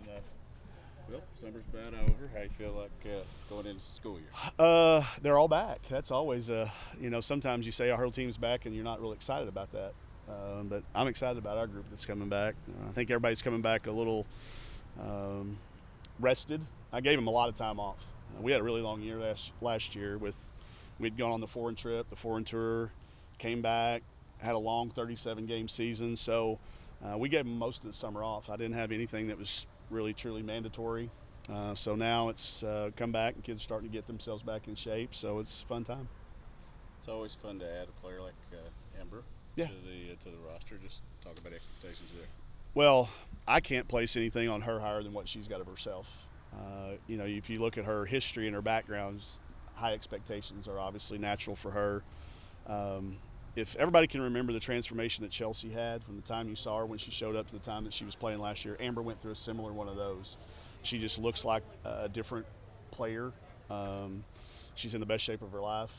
Enough. Well, summer's about over. How you feel like going into school year? They're all back. That's always sometimes you say our whole team's back and you're not really excited about that. But I'm excited about our group that's coming back. I think everybody's coming back a little um, rested. I gave them a lot of time off. We had a really long year last year with we'd gone on the foreign trip, the foreign tour, came back, had a long 37 game season. So we gave them most of the summer off. I didn't have anything that was really truly mandatory. So now it's come back and kids are starting to get themselves back in shape. So it's a fun time. It's always fun to add a player like Ember Yeah. to the roster. Just talk about expectations there. Well, I can't place anything on her higher than what she's got of herself. If you look at her history and her backgrounds, high expectations are obviously natural for her. Um, if everybody can remember the transformation that Chelsea had from the time you saw her when she showed up to the time that she was playing last year, Amber went through a similar one of those. She just looks like a different player. Um, she's in the best shape of her life.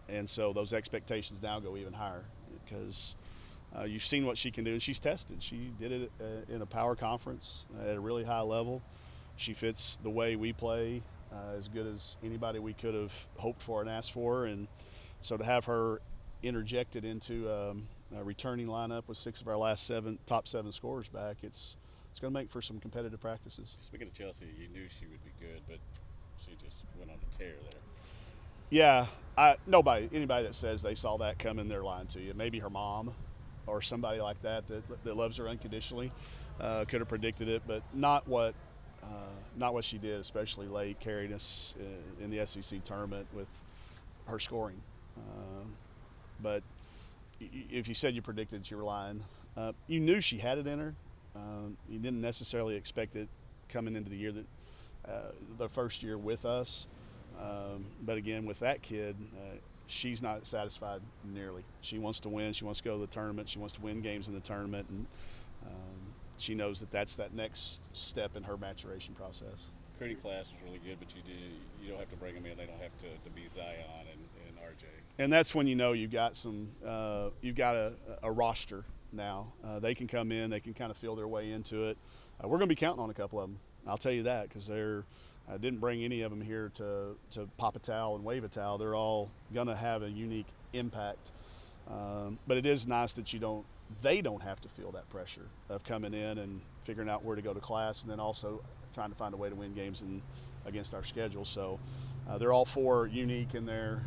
And so those expectations now go even higher because you've seen what she can do, and she's tested. She did it in a power conference at a really high level. She fits the way we play as good as anybody we could have hoped for and asked for. And so to have her interjected into a returning lineup with six of our last top seven scorers back, it's going to make for some competitive practices. Speaking of Chelsea, you knew she would be good, but she just went on a tear there. Yeah, anybody that says they saw that coming, they're lying to you. Maybe her mom or somebody like that loves her unconditionally could have predicted it, but not what she did, especially late, carrying us in the SEC tournament with her scoring. But if you said you predicted it, you were lying. You knew she had it in her. You didn't necessarily expect it coming into the year that the first year with us. But again, with that kid, she's not satisfied nearly. She wants to win. She wants to go to the tournament. She wants to win games in the tournament, and she knows that that's that next step in her maturation process. Recruiting class was really good, but you don't have to bring them in. They don't have to be Zion and RJ. And that's when you know you've got a roster now. They can come in. They can kind of feel their way into it. We're going to be counting on a couple of them. I'll tell you that because they're. I didn't bring any of them here to pop a towel and wave a towel. They're all going to have a unique impact. But it is nice that they don't have to feel that pressure of coming in and figuring out where to go to class and then also trying to find a way to win games against our schedule. So they're all four unique in their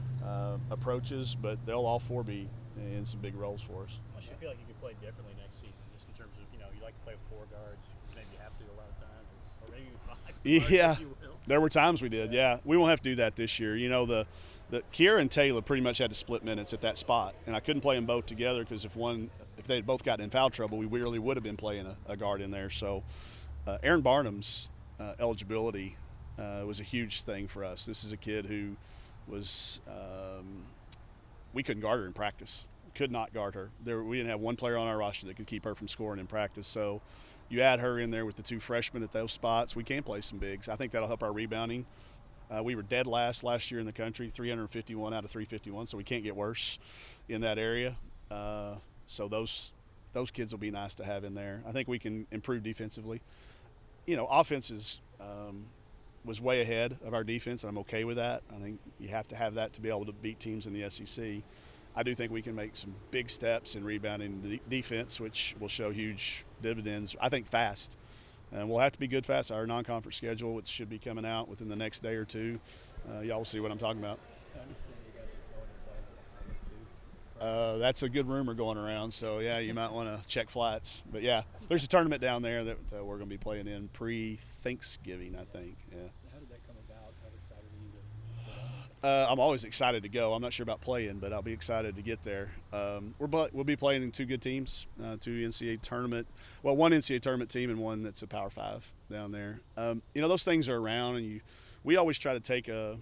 approaches, but they'll all four be in some big roles for us. I should feel like you could play differently next season, just in terms of you like to play with four guards, maybe you have to a lot of times, or maybe five guards, Yeah, if you will. there were times we did. Yeah, we won't have to do that this year. The Kiera and Taylor pretty much had to split minutes at that spot, and I couldn't play them both together because if they had both gotten in foul trouble, we really would have been playing a guard in there. So Aaron Barnum's eligibility was a huge thing for us. This is a kid who was we couldn't guard her in practice. Could not guard her. We didn't have one player on our roster that could keep her from scoring in practice. So you add her in there with the two freshmen at those spots, we can play some bigs. I think that'll help our rebounding. We were dead last year in the country, 351 out of 351, so we can't get worse in that area. So those kids will be nice to have in there. I think we can improve defensively. Offense was way ahead of our defense, and I'm okay with that. I think you have to have that to be able to beat teams in the SEC. I do think we can make some big steps in rebounding defense, which will show huge dividends, I think, fast. And we'll have to be good fast. Our non-conference schedule, which should be coming out within the next day or two, y'all will see what I'm talking about. I understand you guys are going and playing in the Bahamas too. That's a good rumor going around. So, yeah, you might want to check flights. But, yeah, there's a tournament down there that we're going to be playing in pre-Thanksgiving, I think. Yeah. How did that come about? How excited are you to go down? I'm always excited to go. I'm not sure about playing, but I'll be excited to get there. We'll be playing in two good teams, two NCAA tournament. Well, one NCAA tournament team and one that's a Power Five down there. Those things are around, and we always try to take a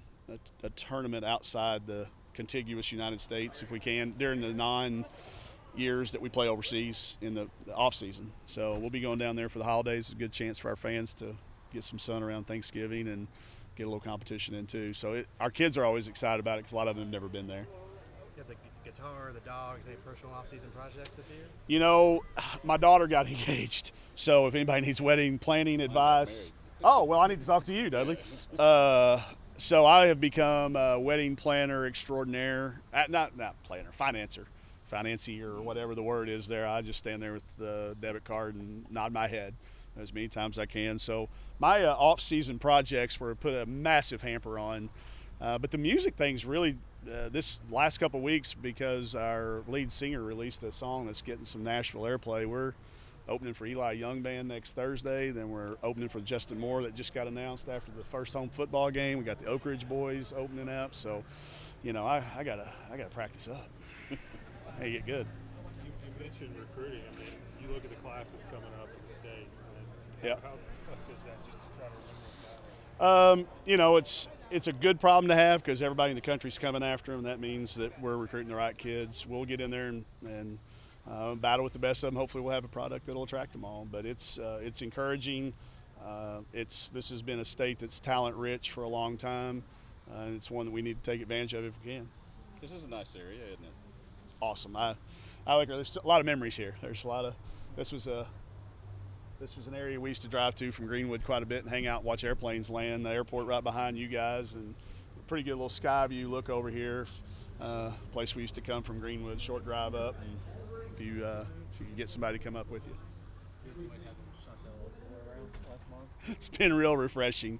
tournament outside the contiguous United States if we can during the years that we play overseas in the off season. So we'll be going down there for the holidays. It's a good chance for our fans to get some sun around Thanksgiving and get a little competition in too. So our kids are always excited about it because a lot of them have never been there. Yeah, the guitar, the dogs, any personal off-season projects this year? You know, my daughter got engaged, so if anybody needs wedding planning advice, oh well, I need to talk to you, Dudley. So I have become a wedding planner extraordinaire, not planner, financier, or whatever the word is there. I just stand there with the debit card and nod my head as many times as I can. So my off-season projects were put a massive hamper on, but the music thing's really this last couple of weeks, because our lead singer released a song that's getting some Nashville airplay. We're opening for Eli Young Band next Thursday. Then we're opening for Justin Moore that just got announced after the first home football game. We got the Oak Ridge Boys opening up. So, you know, I gotta practice up. I get good. You mentioned recruiting. I mean, you look at the classes coming up in the state. Yeah. How tough is that just to try to remember that? You know, it's a good problem to have because everybody in the country's coming after them. That means that we're recruiting the right kids. We'll get in there and battle with the best of them. Hopefully, we'll have a product that'll attract them all. But it's encouraging. This has been a state that's talent rich for a long time, and it's one that we need to take advantage of if we can. This is a nice area, isn't it? It's awesome. I like it. There's a lot of memories here. There's a lot of this was an area we used to drive to from Greenwood quite a bit and hang out and watch airplanes land. The airport right behind you guys, and pretty good little sky view look over here. Place we used to come from Greenwood, short drive up, and if you could get somebody to come up with you. It's been real refreshing.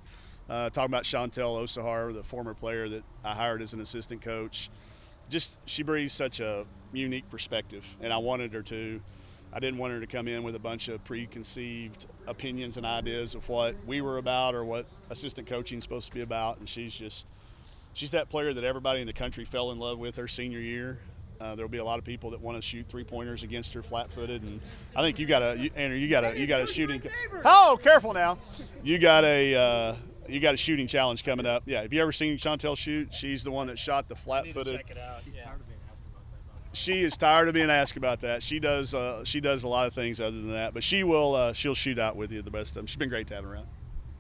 Talking about Chantel Osahar, the former player that I hired as an assistant coach. Just she brings such a unique perspective, and I wanted her to. I didn't want her to come in with a bunch of preconceived opinions and ideas of what we were about or what assistant coaching is supposed to be about. And she's that player that everybody in the country fell in love with her senior year. There'll be a lot of people that want to shoot three-pointers against her flat-footed, and I think you got a shooting. Oh, careful now! You got a shooting challenge coming up. Yeah, have you ever seen Chantel shoot? She's the one that shot the flat-footed. Check it out. She's tired of being asked about that. She is tired of being asked about that. She does a lot of things other than that, but she'll shoot out with you the best of them. She's been great to have around.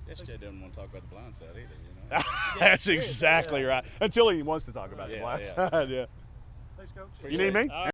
SJ doesn't want to talk about the blind side either, you know. That's exactly right. Until he wants to talk about the blind side. Yeah. Thanks, Coach. You need me?